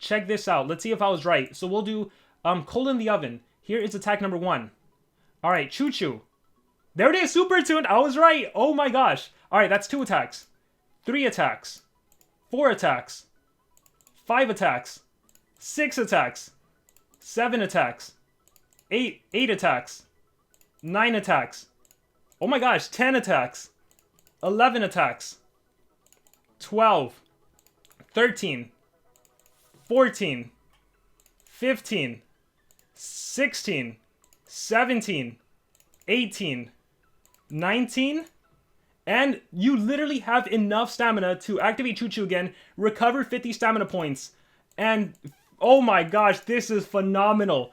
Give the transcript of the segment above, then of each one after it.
check this out. Let's see if I was right. So we'll do coal in the oven. Here is attack number 1. All right, Choo Choo. There it is, super tuned. I was right. Oh my gosh. All right, that's 2 attacks, 3 attacks, 4 attacks, 5 attacks, 6 attacks, 7 attacks, 8 attacks, 9 attacks. Oh my gosh, 10 attacks, 11 attacks, 12, 13, 14, 15, 16, 17, 18, 19, and you literally have enough stamina to activate Choo Choo again, recover 50 stamina points, and oh my gosh, this is phenomenal.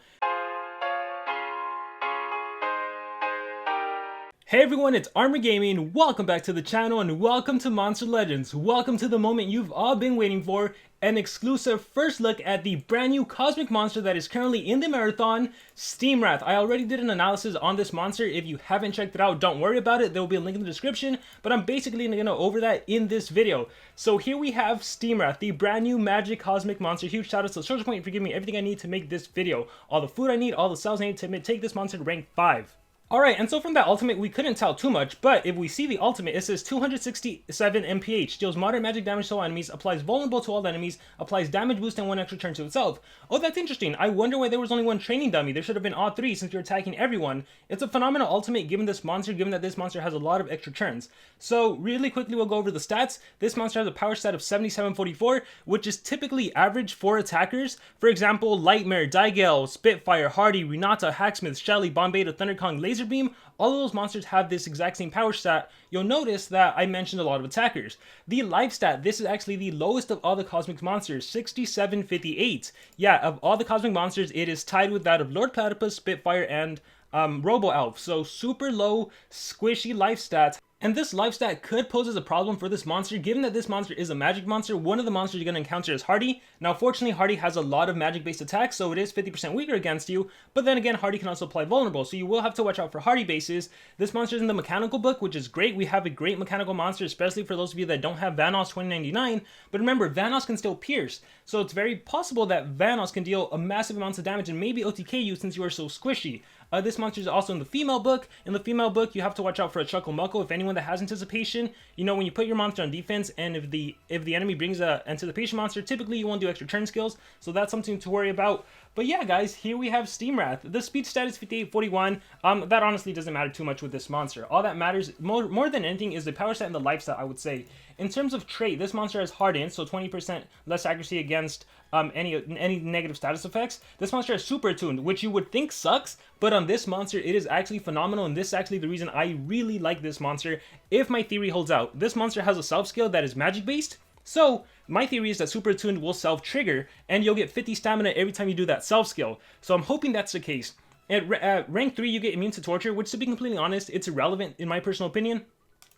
Hey everyone, it's Armor Gaming. Welcome back to the channel and welcome to Monster Legends. Welcome to the moment you've all been waiting for, an exclusive first look at the brand new cosmic monster that is currently in the marathon, Steamwrath. I already did an analysis on this monster. If you haven't checked it out, don't worry about it. There will be a link in the description, but I'm basically going to go over that in this video. So here we have Steamwrath, the brand new magic cosmic monster. Huge shout out to Social Point for giving me everything I need to make this video. All the food I need, all the cells I need to take this monster to rank 5. Alright, and so from that ultimate, we couldn't tell too much, but if we see the ultimate, it says 267 MPH, deals moderate magic damage to all enemies, applies vulnerable to all enemies, applies damage boost and 1 extra turn to itself. Oh, that's interesting. I wonder why there was only 1 training dummy. There should have been all 3 since you're attacking everyone. It's a phenomenal ultimate given this monster, given that this monster has a lot of extra turns. So really quickly, we'll go over the stats. This monster has a power stat of 7744, which is typically average for attackers. For example, Lightmare, Daigale, Spitfire, Hardy, Renata, Hacksmith, Shelly, Bombeta, Thunderkong, Laser Beam, all of those monsters have this exact same power stat. You'll notice that I mentioned a lot of attackers. The life stat, this is actually the lowest of all the cosmic monsters, 6758. Yeah, of all the cosmic monsters, it is tied with that of Lord Platypus, Spitfire, and Robo Elf. So super low, squishy life stats. And this life stat could pose as a problem for this monster, given that this monster is a magic monster. One of the monsters you're going to encounter is Hardy. Now, fortunately, Hardy has a lot of magic-based attacks, so it is 50% weaker against you. But then again, Hardy can also apply vulnerable, so you will have to watch out for Hardy bases. This monster is in the mechanical book, which is great. We have a great mechanical monster, especially for those of you that don't have Vanoss 2099. But remember, Vanoss can still pierce, so it's very possible that Vanoss can deal a massive amounts of damage and maybe OTK you since you are so squishy. This monster is also in the female book. In the female book, you have to watch out for a Chuckle Muckle. If anyone that has anticipation, you know, when you put your monster on defense and if the enemy brings a anticipation monster, typically you won't do extra turn skills, so that's something to worry about. But yeah, guys, here we have Steamwrath. The speed stat is 5841. That honestly doesn't matter too much with this monster. All that matters more than anything is the power stat and the life stat, I would say. In terms of trait, this monster has Hardened, so 20% less accuracy against any negative status effects. This monster has Super Attuned, which you would think sucks, but on this monster, it is actually phenomenal, and this is actually the reason I really like this monster. If my theory holds out, this monster has a self skill that is magic based. So, my theory is that Super Attuned will self-trigger, and you'll get 50 stamina every time you do that self-skill. So I'm hoping that's the case. At rank 3, you get Immune to Torture, which, to be completely honest, it's irrelevant in my personal opinion.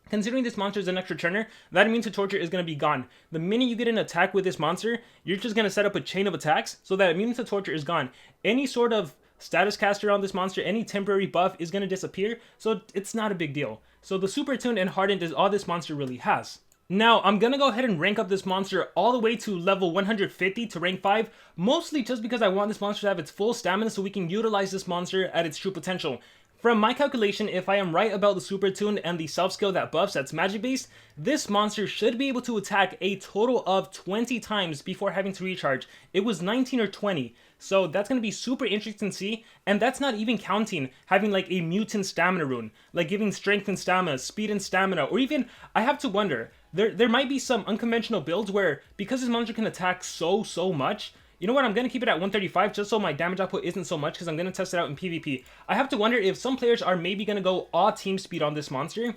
Considering this monster is an extra turner, that Immune to Torture is going to be gone. The minute you get an attack with this monster, you're just going to set up a chain of attacks, so that Immune to Torture is gone. Any sort of status caster on this monster, any temporary buff is going to disappear, so it's not a big deal. So the Super Attuned and Hardened is all this monster really has. Now, I'm going to go ahead and rank up this monster all the way to level 150 to rank 5, mostly just because I want this monster to have its full stamina so we can utilize this monster at its true potential. From my calculation, if I am right about the Super Attuned and the self-skill that buffs that's magic-based, this monster should be able to attack a total of 20 times before having to recharge. It was 19 or 20, so that's going to be super interesting to see, and that's not even counting having like a mutant stamina rune, like giving strength and stamina, speed and stamina, or even, I have to wonder, there might be some unconventional builds where, because this monster can attack so much, you know what, I'm going to keep it at 135 just so my damage output isn't so much because I'm going to test it out in PvP. I have to wonder if some players are maybe going to go all team speed on this monster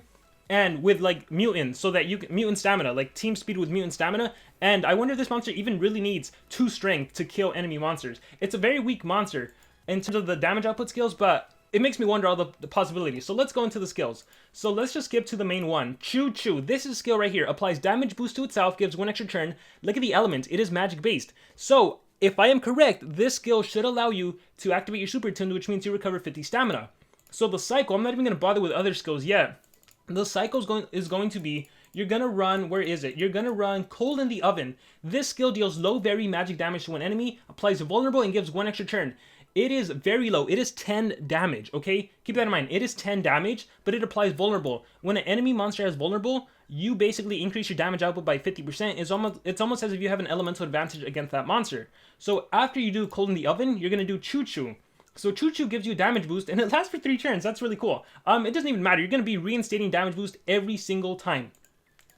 and with like mutant, so that you can mutant stamina, like team speed with mutant stamina, and I wonder if this monster even really needs 2 strength to kill enemy monsters. It's a very weak monster in terms of the damage output skills, but it makes me wonder all the possibilities. So let's go into the skills. So let's just skip to the main one. Choo Choo. This is a skill right here. Applies damage boost to itself, gives 1 extra turn. Look at the element. It is magic based. So if I am correct, this skill should allow you to activate your Super Attuned, which means you recover 50 stamina. So the cycle, I'm not even going to bother with other skills yet. The cycle is going to be you're gonna run, where is it? You're gonna run Cold in the Oven. This skill deals low berry magic damage to an enemy, applies vulnerable, and gives 1 extra turn. It is very low. It is 10 damage, okay? Keep that in mind. It is 10 damage, but it applies vulnerable. When an enemy monster has vulnerable, you basically increase your damage output by 50%. It's almost as if you have an elemental advantage against that monster. So after you do Cold in the Oven, you're going to do Choo Choo. So Choo Choo gives you a damage boost, and it lasts for 3 turns. That's really cool. It doesn't even matter. You're going to be reinstating damage boost every single time.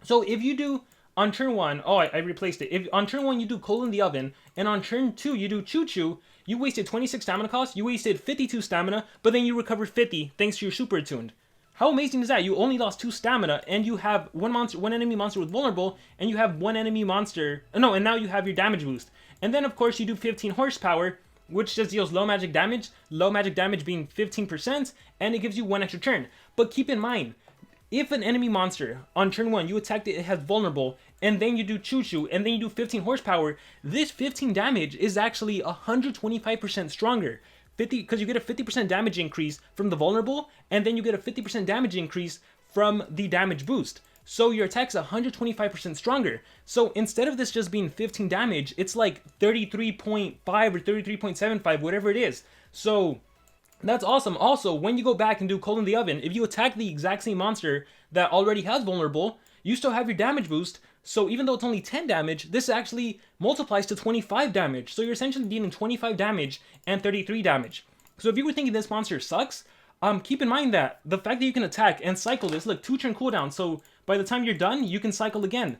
So if you do on turn 1, oh, I replaced it. If on turn 1 you do Cold in the Oven, and on turn 2 you do Choo Choo, you wasted 26 stamina cost, you wasted 52 stamina, but then you recovered 50 thanks to your super attuned. How amazing is that? You only lost 2 stamina, and you have one enemy monster with vulnerable, and you have one enemy monster, no, and now you have your damage boost. And then of course you do 15 horsepower, which just deals low magic damage being 15%, and it gives you 1 extra turn. But keep in mind, if an enemy monster on turn 1 you attacked it has vulnerable, and then you do Choo Choo, and then you do 15 horsepower, this 15 damage is actually 125% stronger. Because you get a 50% damage increase from the vulnerable, and then you get a 50% damage increase from the damage boost. So your attack's 125% stronger. So instead of this just being 15 damage, it's like 33.5 or 33.75, whatever it is. So that's awesome. Also, when you go back and do Cold in the Oven, if you attack the exact same monster that already has vulnerable, you still have your damage boost. So even though it's only 10 damage, this actually multiplies to 25 damage. So you're essentially dealing 25 damage and 33 damage. So if you were thinking this monster sucks, keep in mind that the fact that you can attack and cycle this, look, 2 turn cooldown. So by the time you're done, you can cycle again.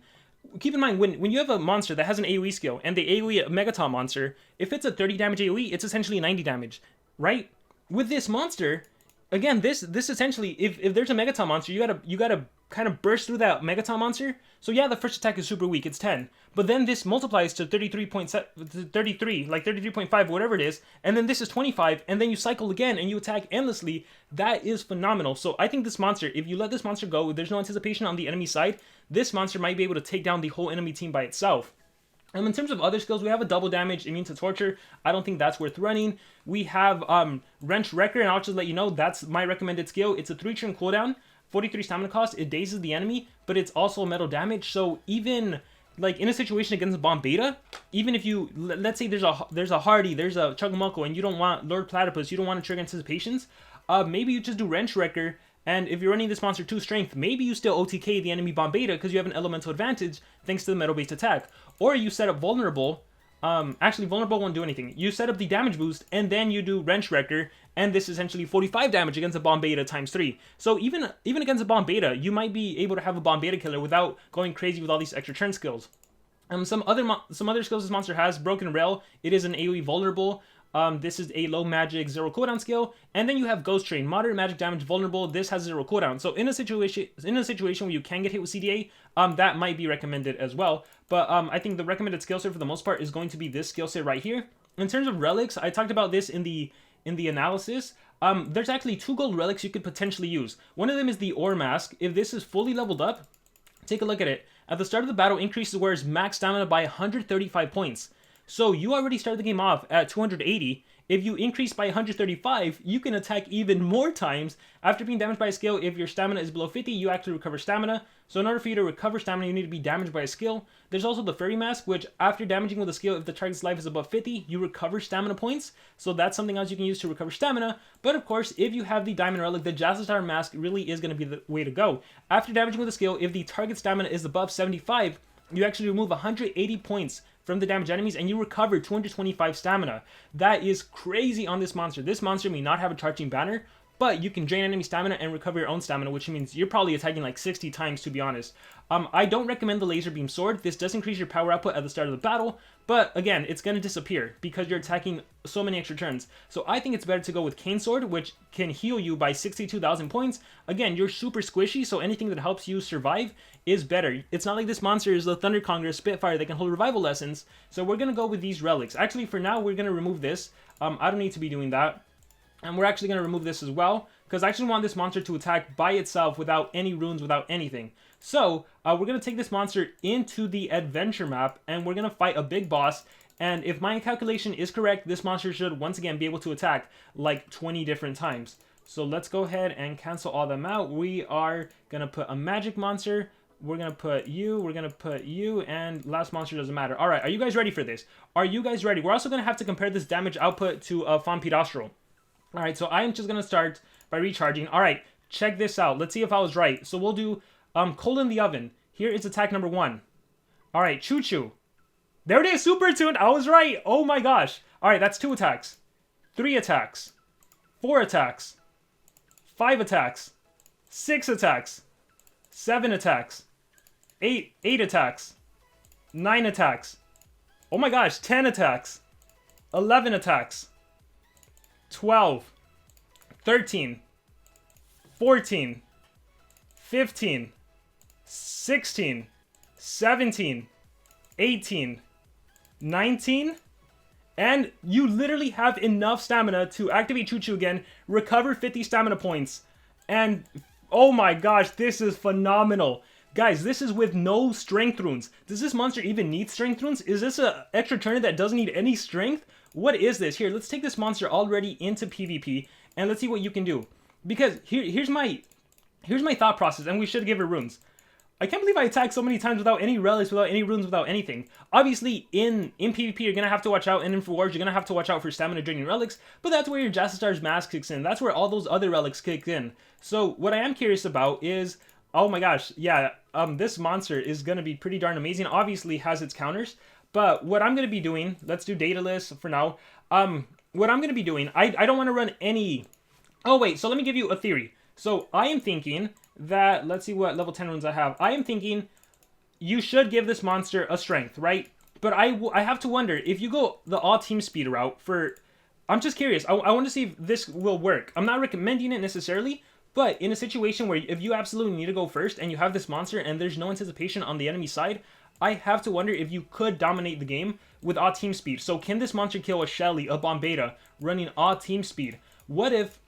Keep in mind, when you have a monster that has an AoE skill, and the AoE a Megaton monster, if it's a 30 damage AoE, it's essentially 90 damage, right? With this monster, again, this essentially, if there's a Megaton monster, you gotta kind of burst through that Megaton monster. So yeah, the first attack is super weak, it's 10. But then this multiplies to 33, like 33.5, whatever it is, and then this is 25, and then you cycle again and you attack endlessly. That is phenomenal. So I think this monster, if you let this monster go, there's no anticipation on the enemy side, this monster might be able to take down the whole enemy team by itself. In terms of other skills, we have a double damage, immune to torture. I don't think that's worth running. We have Wrench Wrecker, and I'll just let you know, that's my recommended skill. It's a 3-turn cooldown, 43 stamina cost. It dazes the enemy, but it's also metal damage. So even like in a situation against a bomb beta, even if you, let's say there's a Hardy, there's a Chugumuckle, and you don't want Lord Platypus, you don't want to trigger anticipations, maybe you just do Wrench Wrecker. And if you're running this monster 2 strength, maybe you still OTK the enemy bomb beta because you have an elemental advantage thanks to the metal-based attack. Or you set up vulnerable. Actually, vulnerable won't do anything. You set up the damage boost, and then you do Wrench Wrecker, and this is essentially 45 damage against a bomb beta times 3. So even against a bomb beta, you might be able to have a bomb beta killer without going crazy with all these extra turn skills. Some other skills this monster has: Broken Rail. It is an AoE vulnerable. This is a low magic 0 cooldown skill, and then you have Ghost Train, moderate magic damage vulnerable. This has 0 cooldown. So in a situation where you can get hit with CDA, that might be recommended as well. But I think the recommended skill set for the most part is going to be this skill set right here. In terms of relics, I talked about this in the analysis. There's actually 2 gold relics you could potentially use. One of them is the Ore Mask. If this is fully leveled up, take a look at it. At the start of the battle, increases wearer's max stamina by 135 points. So you already started the game off at 280. If you increase by 135, you can attack even more times. After being damaged by a skill, if your stamina is below 50, you actually recover stamina. So in order for you to recover stamina, you need to be damaged by a skill. There's also the Fairy Mask, which after damaging with a skill, if the target's life is above 50, you recover stamina points. So that's something else you can use to recover stamina. But of course, if you have the Diamond Relic, the Jazzstar Mask really is going to be the way to go. After damaging with a skill, if the target stamina is above 75, you actually remove 180 points from the damaged enemies, and you recover 225 stamina. That is crazy on this monster. This monster may not have a charging banner, but you can drain enemy stamina and recover your own stamina, which means you're probably attacking like 60 times, to be honest. I don't recommend the Laser Beam Sword. This does increase your power output at the start of the battle, but again, it's going to disappear because you're attacking so many extra turns. So I think it's better to go with Cane Sword, which can heal you by 62,000 points. Again, you're super squishy, so anything that helps you survive is better. It's not like this monster is the Thunder Congress Spitfire that can hold revival lessons, so we're going to go with these relics. Actually, for now, we're going to remove this. I don't need to be doing that. And we're actually going to remove this as well, because I actually want this monster to attack by itself without any runes, without anything. So, we're going to take this monster into the adventure map, and we're going to fight a big boss. And if my calculation is correct, this monster should once again be able to attack like 20 different times. So let's go ahead and cancel all them out. We are going to put a magic monster, We're going to put you. We're going to put you. And last monster doesn't matter. All right. Are you guys ready for this? Are you guys ready? We're also going to have to compare this damage output to Vampirastro. All right. So I'm just going to start by recharging. All right. Check this out. Let's see if I was right. So we'll do Coal in the Oven. Here is attack number 1. All right. Choo Choo. There it is. Super tuned. I was right. Oh my gosh. All right. That's 2 attacks. 3 attacks. 4 attacks. 5 attacks. 6 attacks. 7 attacks. 8 attacks. 9 attacks. Oh my gosh, 10 attacks. 11 attacks. 12. 13. 14. 15. 16. 17. 18. 19. And you literally have enough stamina to activate Choo Choo again, recover 50 stamina points, and oh my gosh, this is phenomenal. Guys, this is with no strength runes. Does this monster even need strength runes? Is this an extra turn that doesn't need any strength? What is this? Here, let's take this monster already into PvP, and let's see what you can do. Because here's my thought process, and we should give her runes. I can't believe I attacked so many times without any relics, without any runes, without anything. Obviously, in PvP, you're going to have to watch out, and in for wars, you're going to have to watch out for stamina draining relics, but that's where your Jastastar's Mask kicks in. That's where all those other relics kick in. So, what I am curious about is, oh my gosh, yeah, this monster is going to be pretty darn amazing. Obviously, has its counters, but what I'm going to be doing, let's do data list for now. What I'm going to be doing, I don't want to run any... Oh, wait, so let me give you a theory. So, I am thinking that, let's see what level 10 runes I have. I am thinking you should give this monster a strength, right? But I have to wonder, if you go the all team speed route for... I'm just curious. I want to see if this will work. I'm not recommending it necessarily, but in a situation where if you absolutely need to go first and you have this monster and there's no anticipation on the enemy side, I have to wonder if you could dominate the game with all team speed. So can this monster kill a Shelly, a Bombeta, running all team speed? What if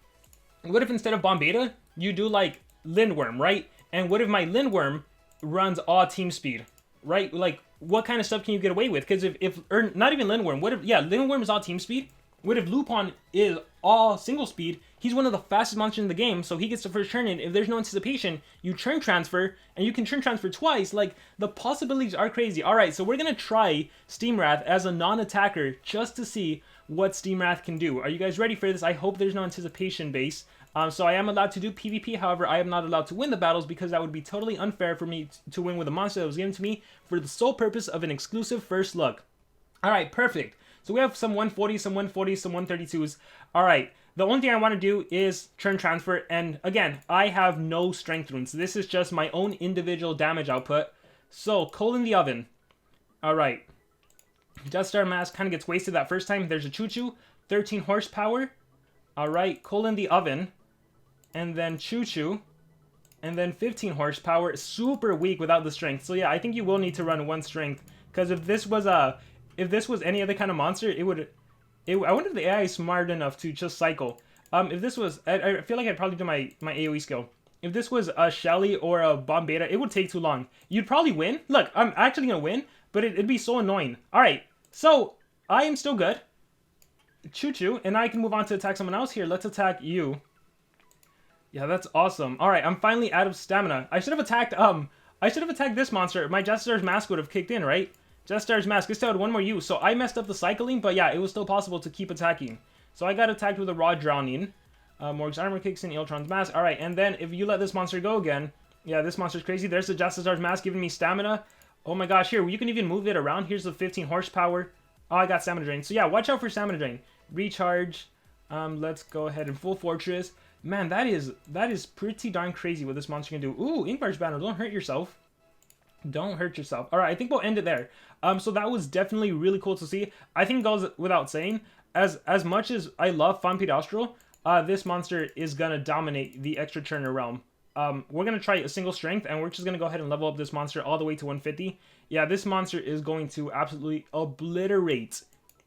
instead of Bombeta, you do like Lindworm, right? And what if my Lindworm runs all team speed, right? Like, what kind of stuff can you get away with? Because or not even Lindworm, what if, yeah, Lindworm is all team speed. What if Lupin is all single speed? He's one of the fastest monsters in the game, so he gets the first turn in. If there's no anticipation, you turn transfer, and you can turn transfer twice. Like, the possibilities are crazy. Alright, so we're going to try Steamwrath as a non-attacker just to see what Steamwrath can do. Are you guys ready for this? I hope there's no anticipation base. So I am allowed to do PvP, however, I am not allowed to win the battles because that would be totally unfair for me to win with a monster that was given to me for the sole purpose of an exclusive first look. Alright, perfect. So we have some 140s, some 140s, some 132s. Alright, the only thing I want to do is turn transfer, and again, I have no strength runes. This is just my own individual damage output. So, Coal in the Oven. Alright. Jastastar Mask kind of gets wasted that first time. There's a Choo Choo, 13 horsepower. Alright, Coal in the Oven. And then Choo Choo. And then 15 horsepower. Super weak without the strength. So yeah, I think you will need to run 1 strength. Because if this was any other kind of monster, I wonder if the AI is smart enough to just cycle. If this was, I feel like I'd probably do my AoE skill. If this was a Shelly or a Bombeta, it would take too long. You'd probably win. Look, I'm actually going to win, but it'd be so annoying. Alright, so I am still good. Choo Choo, and I can move on to attack someone else here. Let's attack you. Yeah, that's awesome. Alright, I'm finally out of stamina. I should have attacked this monster. My Jastastar's Mask would have kicked in, right? Jastastar's Mask. This still had 1 more use, so I messed up the cycling, but yeah, it was still possible to keep attacking. So I got attacked with a Raw Drowning. Morg's Armor kicks in, Electron's Mask. Alright, and then if you let this monster go again, yeah, this monster's crazy. There's the Jastastar's Mask giving me stamina. Oh my gosh, here, you can even move it around. Here's the 15 horsepower. Oh, I got stamina drain. So yeah, watch out for stamina drain. Recharge. Let's go ahead and full fortress. Man, that is pretty darn crazy what this monster can do. Ooh, Inkbar's banner. Don't hurt yourself. Don't hurt yourself. Alright, I think we'll end it there. So that was definitely really cool to see. I think it goes without saying, as much as I love Vampirastro, this monster is gonna dominate the extra turner realm. We're gonna try a single strength, and we're just gonna go ahead and level up this monster all the way to 150. Yeah, this monster is going to absolutely obliterate.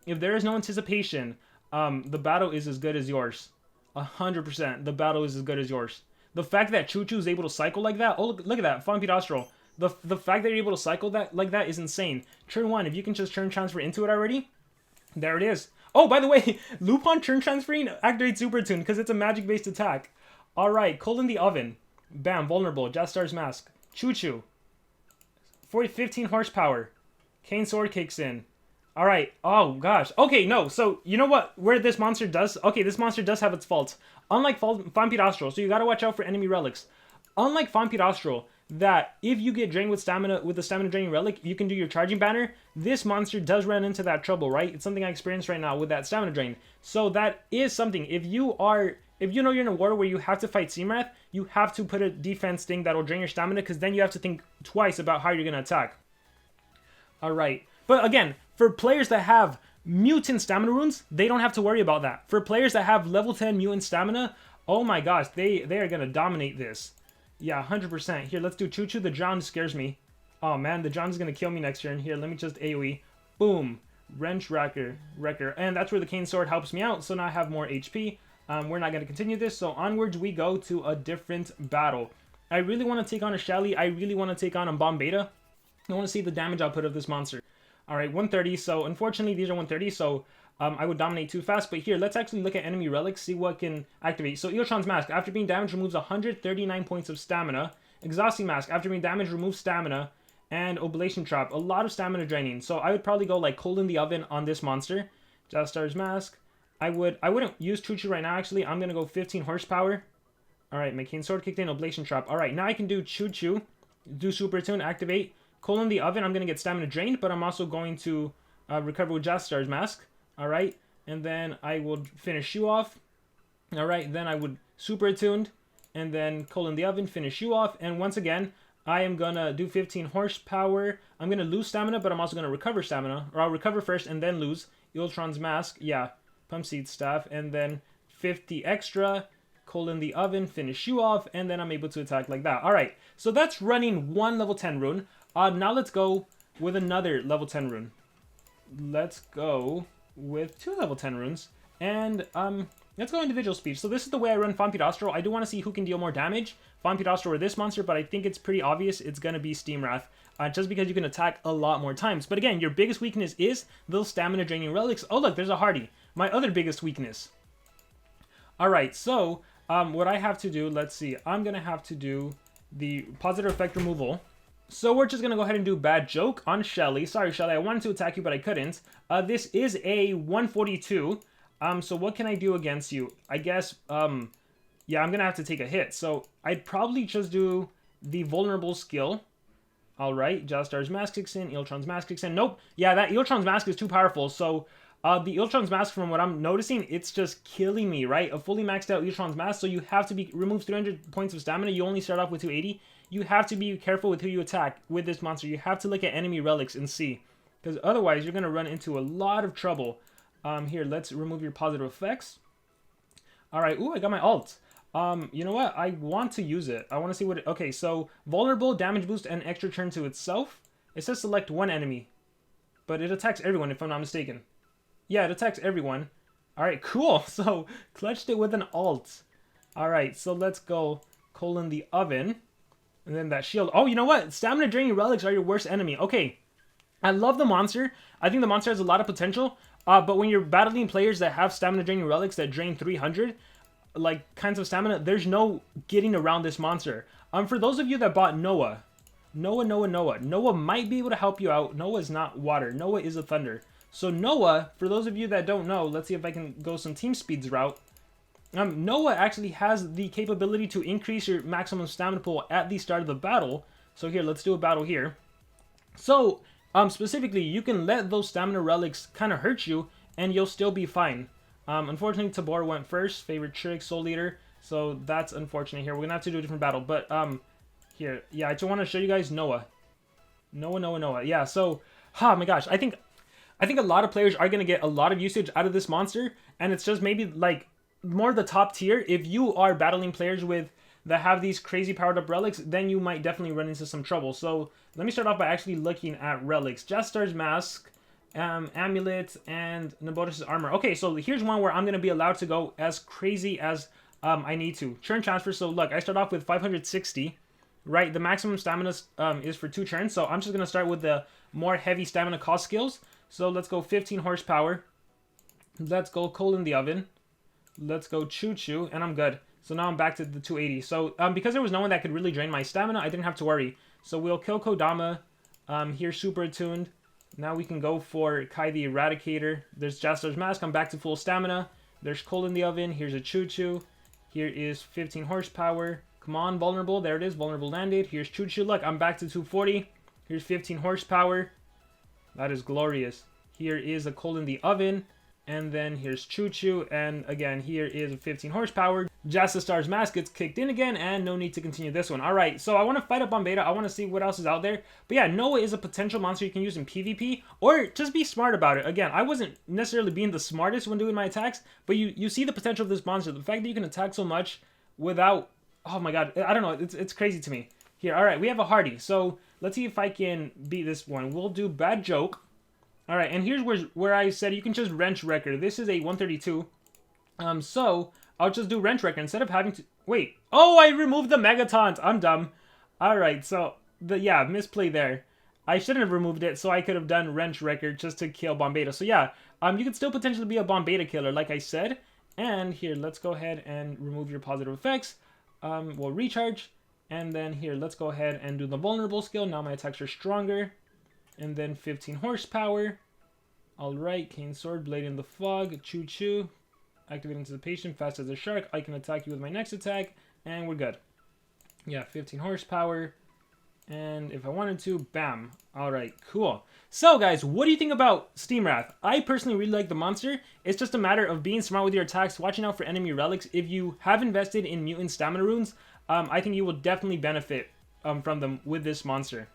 If there is no anticipation, the battle is as good as yours. 100%. The battle is as good as yours. The fact that Choo Choo is able to cycle like that. Oh, look at that. Vampirastro. The fact that you're able to cycle that like that is insane. Turn 1, if you can just turn transfer into it already, there it is. Oh, by the way, Lupin turn transferring activates Super Tune because it's a magic-based attack. Alright, Coal in the Oven. Bam, vulnerable. Jastastar's Mask. Choo Choo. 15 horsepower. Cane Sword kicks in. Alright, oh gosh. Okay, no, so you know what, where this monster does, okay, this monster does have its faults. Unlike Vampirastral, so you gotta watch out for enemy relics. Unlike Vampirastral, that if you get drained with stamina, with the stamina draining relic, you can do your charging banner. This monster does run into that trouble, right? It's something I experienced right now with that stamina drain. So that is something, if you know you're in a war where you have to fight Steamwrath, you have to put a defense thing that'll drain your stamina, because then you have to think twice about how you're gonna attack. Alright, but again, for players that have mutant stamina runes, they don't have to worry about that. For players that have level 10 mutant stamina, oh my gosh, they are gonna dominate this. Yeah, 100%. Here, let's do Choo Choo. The Drown scares me. Oh man, the Drown's gonna kill me next turn. Here, let me just AoE. Boom. Wrench Wrecker. And that's where the Cane Sword helps me out, so now I have more HP. We're not gonna continue this, so onwards we go to a different battle. I really want to take on a Shelly. I really want to take on a Bomb Beta. I want to see the damage output of this monster. Alright, 130. So unfortunately, these are 130, so I would dominate too fast. But here, let's actually look at enemy relics, see what can activate. So Eotron's Mask, after being damaged, removes 139 points of stamina. Exhausting Mask, after being damaged, removes stamina. And Oblation Trap, a lot of stamina draining. So I would probably go like Cold in the Oven on this monster. Jastar's Mask. I wouldn't use Choo Choo right now, actually. I'm going to go 15 horsepower. Alright, my Cane Sword kicked in, Oblation Trap. Alright, now I can do Choo Choo. Do Super Tune, activate. Cold in the Oven, I'm going to get stamina drained, but I'm also going to recover with Jastar's Mask. Alright, and then I would finish you off. Alright, then I would Super Attuned, and then Cold in the Oven, finish you off. And once again, I am going to do 15 horsepower. I'm going to lose stamina, but I'm also going to recover stamina. Or I'll recover first and then lose. Eultron's Mask, yeah. Pump Seed Staff, and then 50 extra. Cold in the Oven, finish you off, and then I'm able to attack like that. Alright, so that's running one level 10 rune. Now let's go with another level 10 rune. Let's go with 2 level 10 runes. And let's go individual speed. So this is the way I run Vampirastral. I do want to see who can deal more damage, Vampirastral or this monster, but I think it's pretty obvious it's going to be Steamwrath. Just because you can attack a lot more times. But again, your biggest weakness is those stamina draining relics. Oh look, there's a Hardy. My other biggest weakness. Alright, so what I have to do, let's see. I'm going to have to do the positive effect removal. So we're just going to go ahead and do Bad Joke on Shelly. Sorry, Shelly, I wanted to attack you, but I couldn't. This is a 142. So what can I do against you? I guess, yeah, I'm going to have to take a hit. So I'd probably just do the Vulnerable skill. Alright, Jastar's Mask kicks in, Eultron's Mask kicks in. Nope, yeah, that Eultron's Mask is too powerful. So the Eultron's Mask, from what I'm noticing, it's just killing me, right? A fully maxed out Eultron's Mask, so you have to remove 300 points of stamina. You only start off with 280. You have to be careful with who you attack with this monster. You have to look at enemy relics and see, because otherwise you're going to run into a lot of trouble. Here, let's remove your positive effects. Alright, ooh, I got my alt. You know what? I want to use it. I want to see what it... Okay, so vulnerable, damage boost, and extra turn to itself. It says select one enemy, but it attacks everyone if I'm not mistaken. Yeah, it attacks everyone. Alright, cool. So, clutched it with an alt. Alright, so let's go Cold in the Oven. And then that shield. Oh, you know what? Stamina draining relics are your worst enemy. Okay. I love the monster. I think the monster has a lot of potential. But when you're battling players that have stamina draining relics that drain 300, like, kinds of stamina, there's no getting around this monster. For those of you that bought Noah might be able to help you out. Noah is not water. Noah is a thunder. So Noah, for those of you that don't know, let's see if I can go some team speeds route. Noah actually has the capability to increase your maximum stamina pool at the start of the battle. So here, let's do a battle here. So, specifically, you can let those stamina relics kind of hurt you, and you'll still be fine. Unfortunately, Tabor went first, favorite trick, Soul Leader. So that's unfortunate here. We're gonna have to do a different battle. But, here, yeah, I just want to show you guys Noah. Noah. Yeah, so, oh my gosh, I think a lot of players are gonna get a lot of usage out of this monster, and it's just maybe, like, more the top tier. If you are battling players that have these crazy powered up relics, then you might definitely run into some trouble. So let me start off by actually looking at relics. Jastar's Mask, Amulet, and Nabotis' Armor. Okay, so here's one where I'm going to be allowed to go as crazy as I need to. Churn transfer. So look, I start off with 560, right? The maximum stamina is for 2 turns, so I'm just going to start with the more heavy stamina cost skills. So let's go 15 horsepower. Let's go Cold in the Oven. Let's go Choo Choo, and I'm good. So now I'm back to the 280. So because there was no one that could really drain my stamina, I didn't have to worry. So we'll kill Kodama. Here's super attuned. Now we can go for Kai the Eradicator. There's Jastar's Mask. I'm back to full stamina. There's coal in the oven. Here's a Choo Choo. Here is 15 horsepower. Come on, vulnerable. There it is. Vulnerable landed. Here's Choo Choo. Look, I'm back to 240. Here's 15 horsepower. That is glorious. Here is a coal in the oven. And then here's Choo Choo. And again, here is a 15 horsepower. Jastar's Mask gets kicked in again. And no need to continue this one. Alright, so I want to fight up on beta. I want to see what else is out there. But yeah, Noah is a potential monster you can use in PvP. Or just be smart about it. Again, I wasn't necessarily being the smartest when doing my attacks. But you see the potential of this monster. The fact that you can attack so much without... Oh my god, I don't know. It's crazy to me. Here, alright, we have a Hardy. So let's see if I can beat this one. We'll do Bad Joke. Alright, and here's where I said you can just Wrench Wrecker. This is a 132. So I'll just do Wrench Wrecker instead of having to... Wait. Oh, I removed the Megataunt. I'm dumb. Alright, so... Yeah, misplay there. I shouldn't have removed it, so I could have done Wrench Wrecker just to kill Bombeta. So yeah, you could still potentially be a Bombeta killer, like I said. And here, let's go ahead and remove your positive effects. We'll recharge. And then here, let's go ahead and do the vulnerable skill. Now my attacks are stronger. And then 15 horsepower. Alright, Cane Sword, Blade in the Fog, Choo Choo. Activate Anticipation, Fast as a Shark. I can attack you with my next attack. And we're good. Yeah, 15 horsepower. And if I wanted to, bam. Alright, cool. So guys, what do you think about Steamwrath? I personally really like the monster. It's just a matter of being smart with your attacks, watching out for enemy relics. If you have invested in mutant stamina runes, I think you will definitely benefit from them with this monster.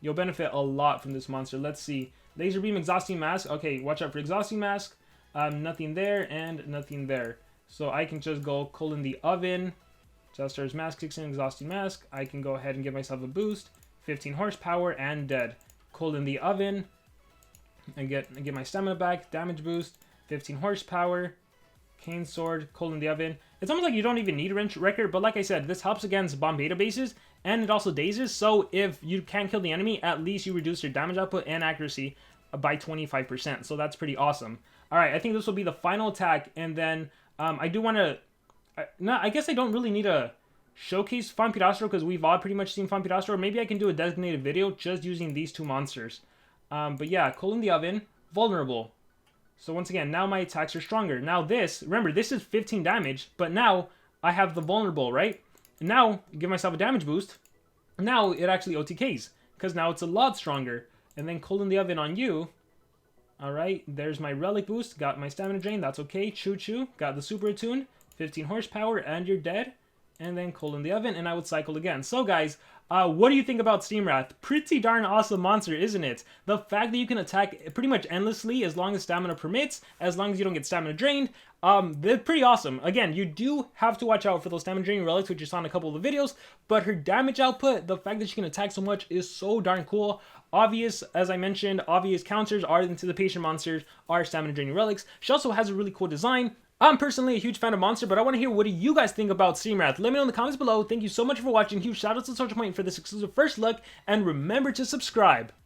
You'll benefit a lot from this monster. Let's see. Laser Beam, Exhausting Mask. Okay, watch out for Exhausting Mask. Nothing there and nothing there. So I can just go coal in the oven. Jastar's Mask kicks in, Exhausting Mask. I can go ahead and give myself a boost. 15 horsepower and dead. Coal in the oven. And get my stamina back. Damage boost. 15 horsepower. Cane Sword. Coal in the oven. It's almost like you don't even need Wrench Wrecker, but like I said, this helps against Bombeta bases, and it also dazes, so if you can't kill the enemy, at least you reduce your damage output and accuracy by 25%, so that's pretty awesome. Alright, I think this will be the final attack, and then I do want to... I guess I don't really need to showcase Vampirastro, because we've all pretty much seen Vampirastro, or maybe I can do a designated video just using these two monsters. But yeah, Coal in the Oven, Vulnerable. So once again, now my attacks are stronger. Now this, remember, this is 15 damage, but now I have the Vulnerable, right? And now, give myself a damage boost. Now it actually OTKs, because now it's a lot stronger. And then Coal in the Oven on you. Alright, there's my Relic boost. Got my Stamina Drain, that's okay. Choo Choo, got the Super Attune. 15 horsepower, and you're dead. And then Coal in the Oven, and I would cycle again. So guys, what do you think about Steamwrath? Pretty darn awesome monster, isn't it? The fact that you can attack pretty much endlessly as long as stamina permits, as long as you don't get stamina drained, they're pretty awesome. Again, you do have to watch out for those stamina draining relics, which you saw in a couple of the videos, but her damage output, the fact that she can attack so much is so darn cool. Obvious, as I mentioned, obvious counters are anticipation monsters, are stamina draining relics. She also has a really cool design. I'm personally a huge fan of Monster, but I want to hear what do you guys think about Steamwrath. Let me know in the comments below. Thank you so much for watching. Huge shout out to Social Point for this exclusive first look, and remember to subscribe.